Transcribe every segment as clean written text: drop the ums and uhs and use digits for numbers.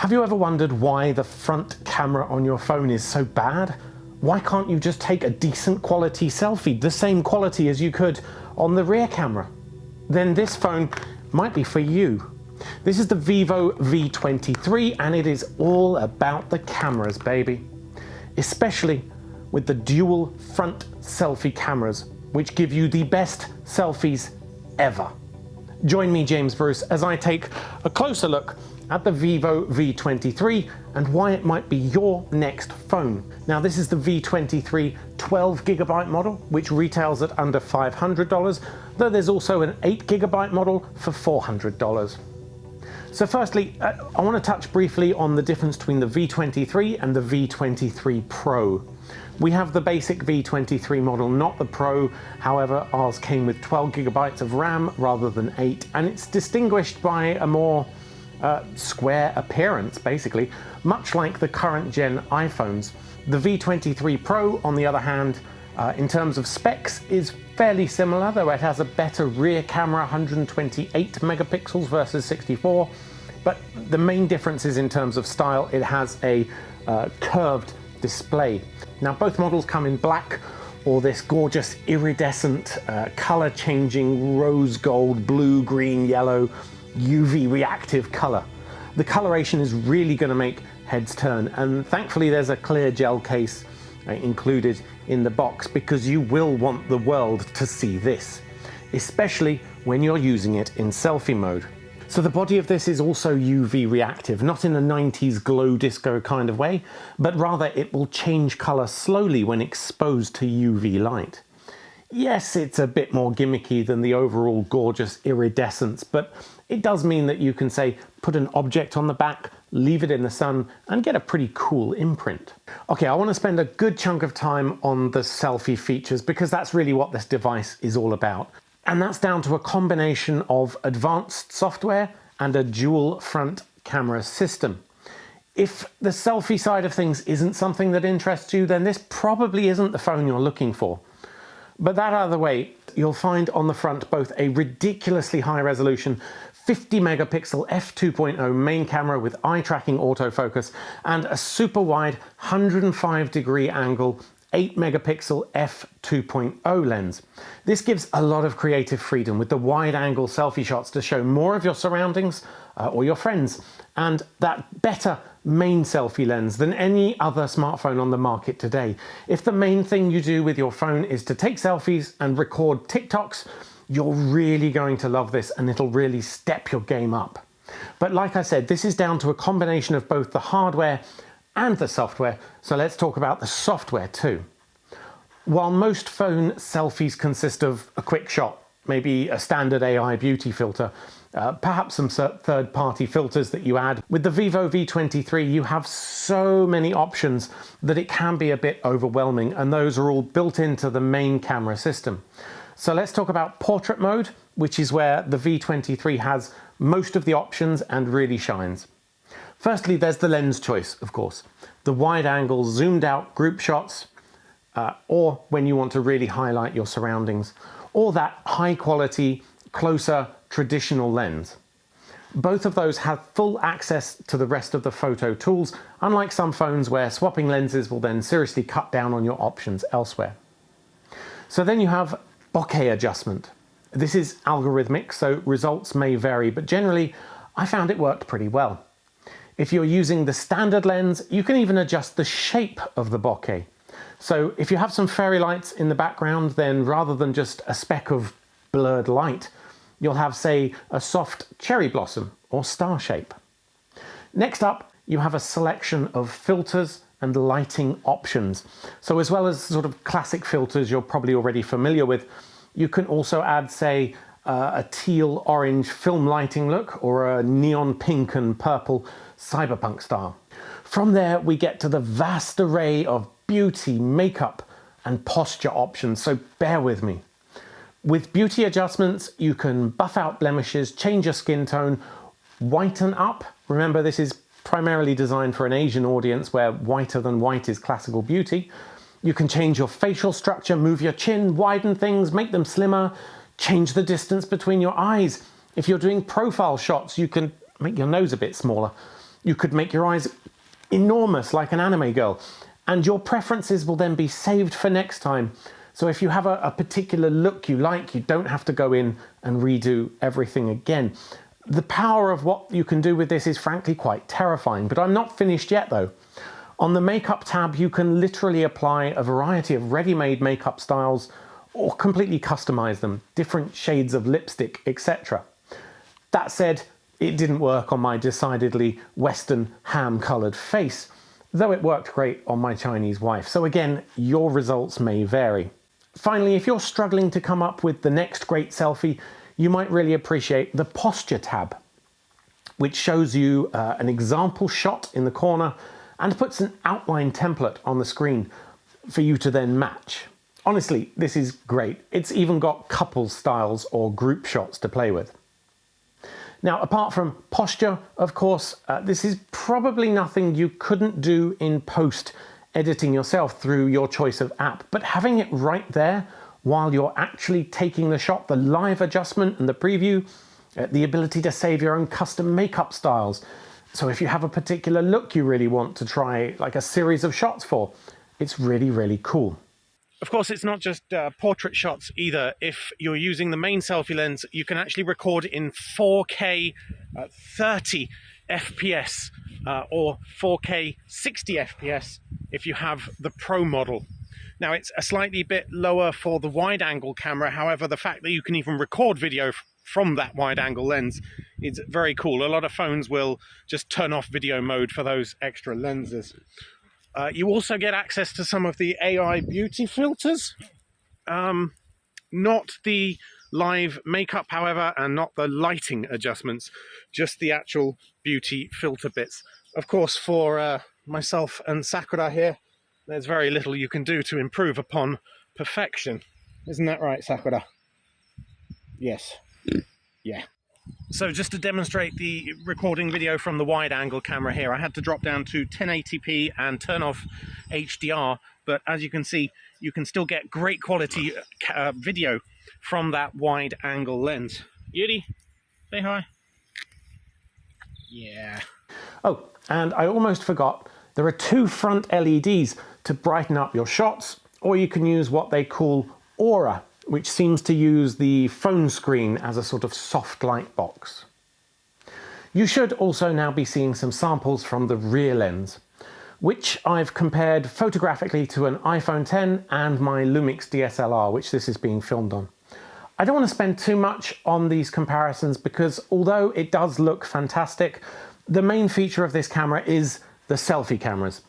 Have you ever wondered why the front camera on your phone is so bad? Why can't you just take a decent quality selfie, the same quality as you could on the rear camera? Then this phone might be for you. This is the Vivo V23 and it is all about the cameras, baby. Especially with the dual front selfie cameras, which give you the best selfies ever. Join me, James Bruce, as I take a closer look at the Vivo V23 and why it might be your next phone. Now, this is the V23 12GB model, which retails at under $500, though there's also an 8GB model for $400. So firstly, I want to touch briefly on the difference between the V23 and the V23 Pro. We have the basic V23 model, not the Pro. However, ours came with 12GB of RAM rather than 8, and it's distinguished by a more square appearance, basically, much like the current gen iPhones. The V23 Pro, on the other hand, in terms of specs, is fairly similar, though it has a better rear camera, 128 megapixels versus 64. But the main difference is in terms of style. It has a curved display. Now, both models come in black or this gorgeous iridescent, color-changing rose gold, blue, green, yellow, UV reactive color. The coloration is really going to make heads turn, and thankfully there's a clear gel case included in the box, because you will want the world to see this, especially when you're using it in selfie mode. So the body of this is also UV reactive, not in a 90s glow disco kind of way, but rather it will change color slowly when exposed to UV light. Yes, it's a bit more gimmicky than the overall gorgeous iridescence, but it does mean that you can, say, put an object on the back, leave it in the sun, and get a pretty cool imprint. Okay, I want to spend a good chunk of time on the selfie features, because that's really what this device is all about. And that's down to a combination of advanced software and a dual front camera system. If the selfie side of things isn't something that interests you, then this probably isn't the phone you're looking for. But that out of the way, you'll find on the front both a ridiculously high resolution 50 megapixel f2.0 main camera with eye tracking autofocus and a super wide 105-degree angle 8 megapixel f2.0 lens. This gives a lot of creative freedom with the wide angle selfie shots to show more of your surroundings or your friends, and that better main selfie lens than any other smartphone on the market today. If the main thing you do with your phone is to take selfies and record TikToks, you're really going to love this, and it'll really step your game up. But like I said, this is down to a combination of both the hardware and the software, so let's talk about the software too. While most phone selfies consist of a quick shot, maybe a standard AI beauty filter, perhaps some third-party filters that you add, with the Vivo V23 you have so many options that it can be a bit overwhelming, and those are all built into the main camera system. So let's talk about portrait mode, which is where the V23 has most of the options and really shines. Firstly, there's the lens choice, of course. The wide angle zoomed out group shots, or when you want to really highlight your surroundings, or that high quality, closer, traditional lens. Both of those have full access to the rest of the photo tools, unlike some phones where swapping lenses will then seriously cut down on your options elsewhere. So then you have Bokeh Adjustment. This is algorithmic, so results may vary, but generally I found it worked pretty well. If you're using the standard lens, you can even adjust the shape of the bokeh. So if you have some fairy lights in the background, then rather than just a speck of blurred light, you'll have, say, a soft cherry blossom or star shape. Next up, you have a selection of filters and lighting options. So as well as sort of classic filters you're probably already familiar with, you can also add, say, a teal orange film lighting look or a neon pink and purple cyberpunk style. From there, we get to the vast array of beauty, makeup, and posture options, so bear with me. With beauty adjustments, you can buff out blemishes, change your skin tone, whiten up. Remember, this is primarily designed for an Asian audience where whiter than white is classical beauty. You can change your facial structure, move your chin, widen things, make them slimmer, change the distance between your eyes. If you're doing profile shots, you can make your nose a bit smaller. You could make your eyes enormous like an anime girl, and your preferences will then be saved for next time. So if you have a particular look you like, you don't have to go in and redo everything again. The power of what you can do with this is frankly quite terrifying, but I'm not finished yet though. On the makeup tab, you can literally apply a variety of ready-made makeup styles or completely customize them, different shades of lipstick, etc. That said, it didn't work on my decidedly Western ham-coloured face, though it worked great on my Chinese wife. So again, your results may vary. Finally, if you're struggling to come up with the next great selfie, you might really appreciate the posture tab, which shows you an example shot in the corner and puts an outline template on the screen for you to then match. Honestly, this is great. It's even got couple styles or group shots to play with. Now, apart from posture, of course, this is probably nothing you couldn't do in post editing yourself through your choice of app, but having it right there while you're actually taking the shot, the live adjustment and the preview, the ability to save your own custom makeup styles. So if you have a particular look you really want to try like a series of shots for, it's really, really cool. Of course, it's not just portrait shots either. If you're using the main selfie lens, you can actually record in 4K 30 FPS or 4K 60 FPS if you have the Pro model. Now, it's a slightly bit lower for the wide-angle camera. However, the fact that you can even record video from that wide-angle lens is very cool. A lot of phones will just turn off video mode for those extra lenses. You also get access to some of the AI beauty filters. Not the live makeup, however, and not the lighting adjustments, just the actual beauty filter bits. Of course, for myself and Sakura here, there's very little you can do to improve upon perfection. Isn't that right, Sakura? Yes. Yeah. So just to demonstrate the recording video from the wide-angle camera here, I had to drop down to 1080p and turn off HDR, but as you can see, you can still get great quality video from that wide-angle lens. Yuri, say hi. Yeah. Oh, and I almost forgot, there are two front LEDs to brighten up your shots, or you can use what they call Aura, which seems to use the phone screen as a sort of soft light box. You should also now be seeing some samples from the rear lens, which I've compared photographically to an iPhone X and my Lumix DSLR, which this is being filmed on. I don't want to spend too much on these comparisons because although it does look fantastic, the main feature of this camera is the selfie cameras.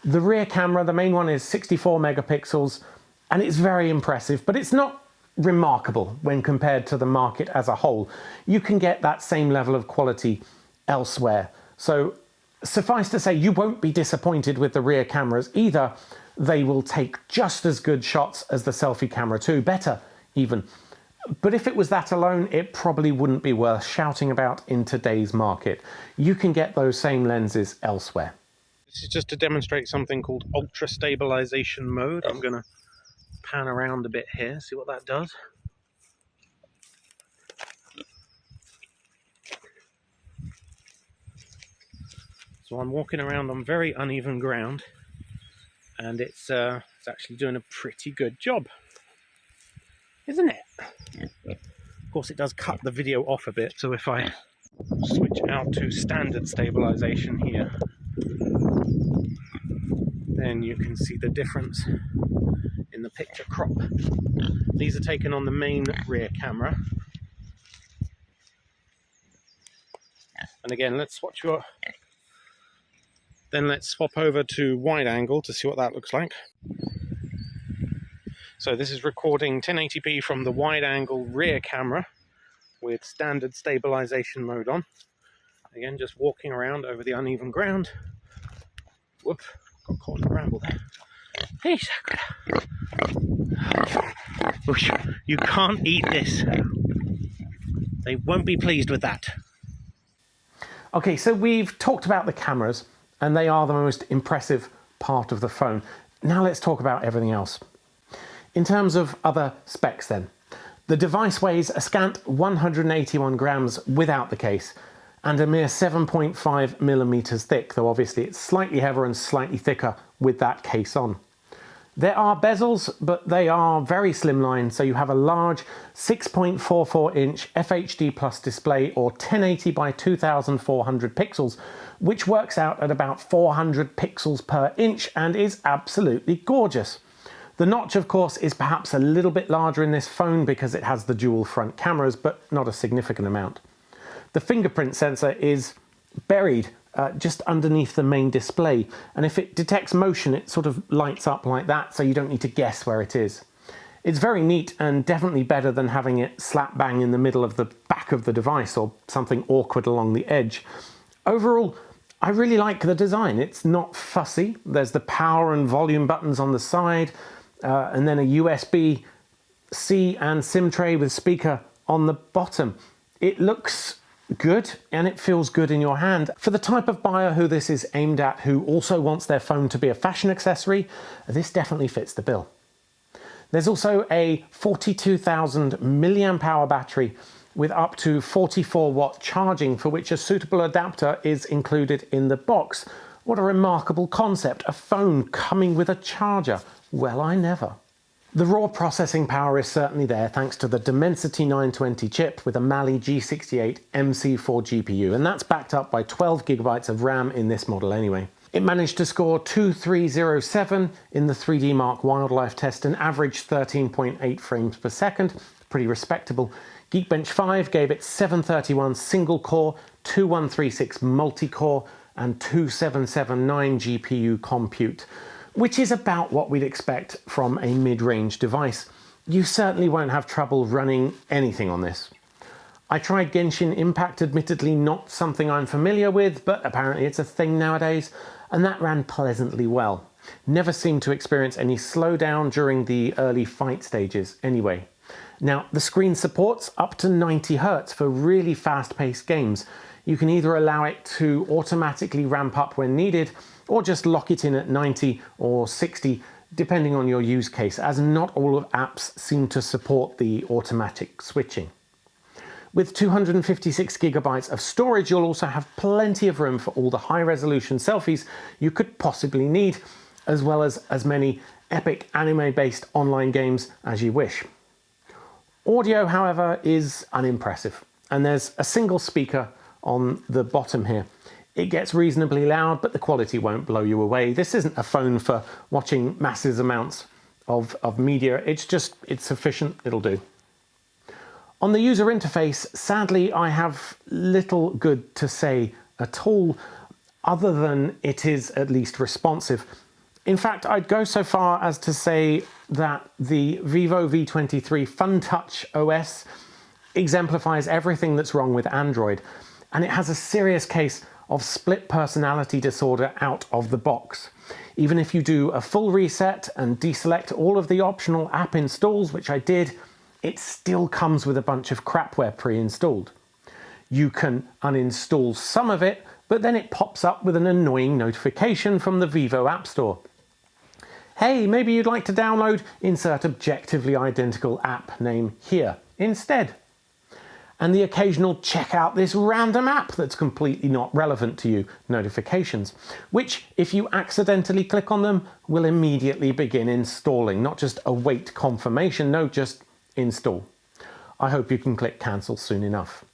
The rear camera, the main one, is 64 megapixels, and it's very impressive, but it's not remarkable when compared to the market as a whole. You can get that same level of quality elsewhere. So suffice to say, you won't be disappointed with the rear cameras either. They will take just as good shots as the selfie camera too, better even. But if it was that alone, it probably wouldn't be worth shouting about in today's market. You can get those same lenses elsewhere. This is just to demonstrate something called ultra stabilization mode. I'm going to pan around a bit here, see what that does. So I'm walking around on very uneven ground, and it's actually doing a pretty good job, isn't it? Of course, it does cut the video off a bit, so if I switch out to standard stabilization here, then you can see the difference in the picture crop. These are taken on the main rear camera. And again, let's swap over to wide angle to see what that looks like. So this is recording 1080p from the wide angle rear camera with standard stabilization mode on. Again, just walking around over the uneven ground. Whoop, got caught in a bramble there. Hey, Sakura. You can't eat this. They won't be pleased with that. Okay, so we've talked about the cameras, and they are the most impressive part of the phone. Now let's talk about everything else. In terms of other specs then, the device weighs a scant 181 grams without the case, and a mere 7.5 millimeters thick, though obviously it's slightly heavier and slightly thicker with that case on. There are bezels, but they are very slimline, so you have a large 6.44 inch FHD Plus display, or 1080 by 2400 pixels, which works out at about 400 pixels per inch and is absolutely gorgeous. The notch, of course, is perhaps a little bit larger in this phone because it has the dual front cameras, but not a significant amount. The fingerprint sensor is buried just underneath the main display, and if it detects motion it sort of lights up like that, so you don't need to guess where it is. It's very neat and definitely better than having it slap bang in the middle of the back of the device or something awkward along the edge. Overall, I really like the design. It's not fussy. There's the power and volume buttons on the side, and then a USB-C and SIM tray with speaker on the bottom. It looks good and it feels good in your hand. For the type of buyer who this is aimed at, who also wants their phone to be a fashion accessory, this definitely fits the bill. There's also a 42,000 milliamp hour battery with up to 44 watt charging, for which a suitable adapter is included in the box. What a remarkable concept, a phone coming with a charger. Well, I never. The raw processing power is certainly there thanks to the Dimensity 920 chip with a Mali G68 MC4 GPU, and that's backed up by 12 gigabytes of RAM in this model anyway. It managed to score 2307 in the 3D Mark wildlife test and averaged 13.8 frames per second, pretty respectable. Geekbench 5 gave it 731 single core, 2136 multi-core and 2779 GPU compute, which is about what we'd expect from a mid-range device. You certainly won't have trouble running anything on this. I tried Genshin Impact, admittedly not something I'm familiar with, but apparently it's a thing nowadays, and that ran pleasantly well. Never seemed to experience any slowdown during the early fight stages anyway. Now, the screen supports up to 90 Hz for really fast-paced games. You can either allow it to automatically ramp up when needed, or just lock it in at 90 or 60, depending on your use case, as not all of apps seem to support the automatic switching. With 256 gigabytes of storage, you'll also have plenty of room for all the high-resolution selfies you could possibly need, as well as many epic anime-based online games as you wish. Audio, however, is unimpressive, and there's a single speaker on the bottom here. It gets reasonably loud, but the quality won't blow you away. This isn't a phone for watching massive amounts of media. It's sufficient, it'll do. On the user interface, sadly, I have little good to say at all, other than it is at least responsive. In fact, I'd go so far as to say that the Vivo V23 FunTouch OS exemplifies everything that's wrong with Android, and it has a serious case of split personality disorder out of the box. Even if you do a full reset and deselect all of the optional app installs, which I did, it still comes with a bunch of crapware pre-installed. You can uninstall some of it, but then it pops up with an annoying notification from the Vivo App Store. Hey, maybe you'd like to download insert objectively identical app name here instead. And the occasional check out this random app that's completely not relevant to you notifications, which if you accidentally click on them will immediately begin installing, not just await confirmation, no, just install. I hope you can click cancel soon enough.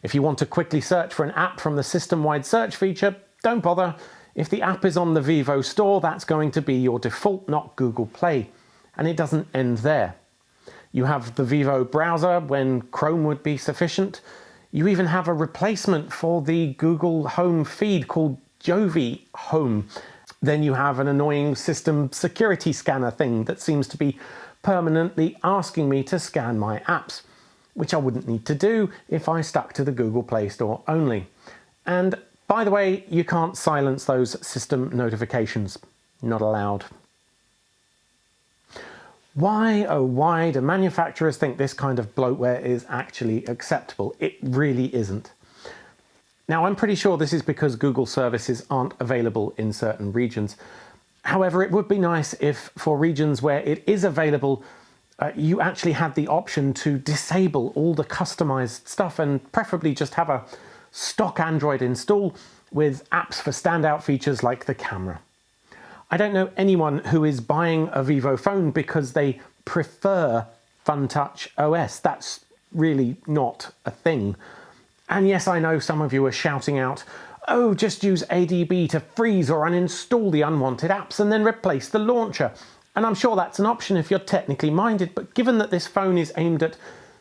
If you want to quickly search for an app from the system-wide search feature, don't bother. If the app is on the Vivo store, that's going to be your default, not Google Play. And it doesn't end there. You have the Vivo Browser when Chrome would be sufficient. You even have a replacement for the Google Home feed called Jovi Home. Then you have an annoying system security scanner thing that seems to be permanently asking me to scan my apps, which I wouldn't need to do if I stuck to the Google Play Store only. And by the way, you can't silence those system notifications. Not allowed. Why, oh why, do manufacturers think this kind of bloatware is actually acceptable? It really isn't. Now, I'm pretty sure this is because Google services aren't available in certain regions. However, it would be nice if, for regions where it is available, you actually had the option to disable all the customized stuff and preferably just have a stock Android install with apps for standout features like the camera. I don't know anyone who is buying a Vivo phone because they prefer FunTouch OS. That's really not a thing. And yes, I know some of you are shouting out, oh, just use ADB to freeze or uninstall the unwanted apps and then replace the launcher. And I'm sure that's an option if you're technically minded, but given that this phone is aimed at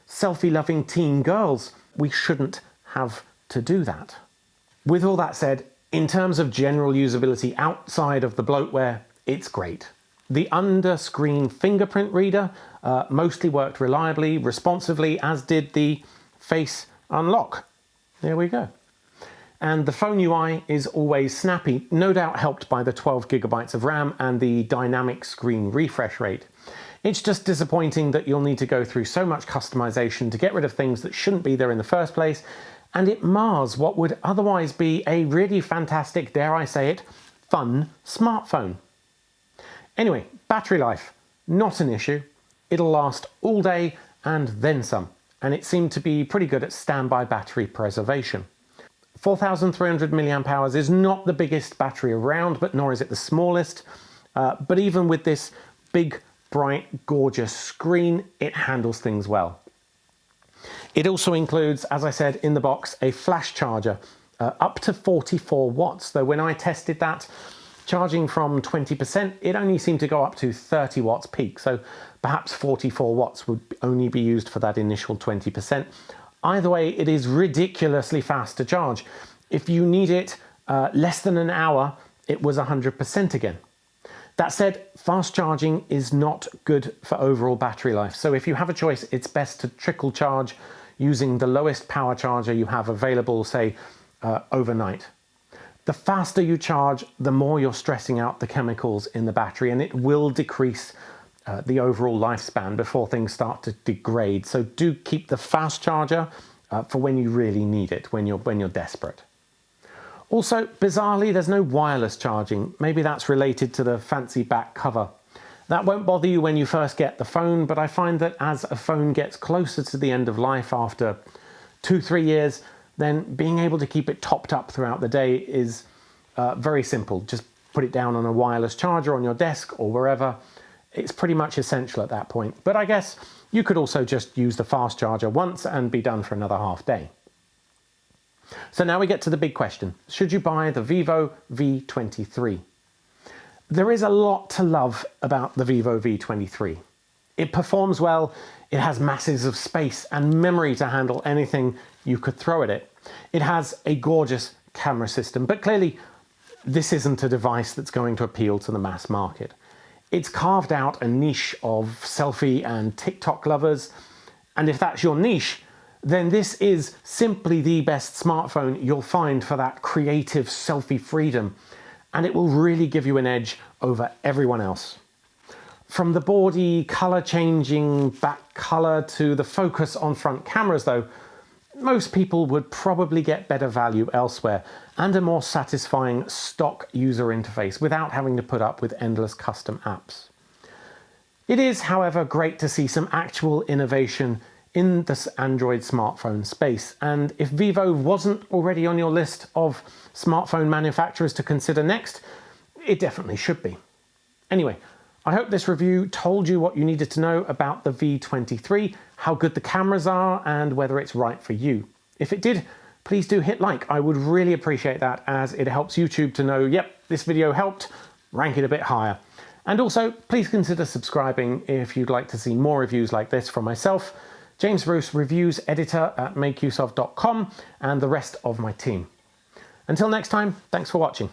selfie-loving teen girls, we shouldn't have to do that. With all that said, in terms of general usability outside of the bloatware, it's great. The under-screen fingerprint reader mostly worked reliably, responsively, as did the face unlock. There we go. And the phone UI is always snappy, no doubt helped by the 12 gigabytes of RAM and the dynamic screen refresh rate. It's just disappointing that you'll need to go through so much customization to get rid of things that shouldn't be there in the first place, and it mars what would otherwise be a really fantastic, dare I say it, fun smartphone. Anyway, battery life, not an issue. It'll last all day and then some, and it seemed to be pretty good at standby battery preservation. 4,300 milliamp hours is not the biggest battery around, but nor is it the smallest. But even with this big, bright, gorgeous screen, it handles things well. It also includes, as I said in the box, a flash charger, up to 44 watts, though when I tested that, charging from 20%, it only seemed to go up to 30 watts peak, so perhaps 44 watts would only be used for that initial 20%. Either way, it is ridiculously fast to charge. If you need it less than an hour, it was 100% again. That said, fast charging is not good for overall battery life, so if you have a choice, it's best to trickle charge using the lowest power charger you have available, say, overnight. The faster you charge, the more you're stressing out the chemicals in the battery, and it will decrease the overall lifespan before things start to degrade. So do keep the fast charger for when you really need it, when you're desperate. Also, bizarrely, there's no wireless charging. Maybe that's related to the fancy back cover. That won't bother you when you first get the phone, but I find that as a phone gets closer to the end of life after 2-3 years, then being able to keep it topped up throughout the day is very simple. Just put it down on a wireless charger on your desk or wherever. It's pretty much essential at that point. But I guess you could also just use the fast charger once and be done for another half day. So now we get to the big question. Should you buy the Vivo V23? There is a lot to love about the Vivo V23. It performs well, it has masses of space and memory to handle anything you could throw at it. It has a gorgeous camera system, but clearly this isn't a device that's going to appeal to the mass market. It's carved out a niche of selfie and TikTok lovers, and if that's your niche, then this is simply the best smartphone you'll find for that creative selfie freedom, and it will really give you an edge over everyone else. From the bawdy, color-changing back color to the focus on front cameras though, most people would probably get better value elsewhere and a more satisfying stock user interface without having to put up with endless custom apps. It is, however, great to see some actual innovation in this Android smartphone space, and if Vivo wasn't already on your list of smartphone manufacturers to consider next, it definitely should be. Anyway, I hope this review told you what you needed to know about the V23, how good the cameras are, and whether it's right for you. If it did, please do hit like. I would really appreciate that, as it helps YouTube to know, yep, this video helped, rank it a bit higher. And also, please consider subscribing if you'd like to see more reviews like this from myself, James Bruce, reviews editor at makeuseof.com, and the rest of my team. Until next time, thanks for watching.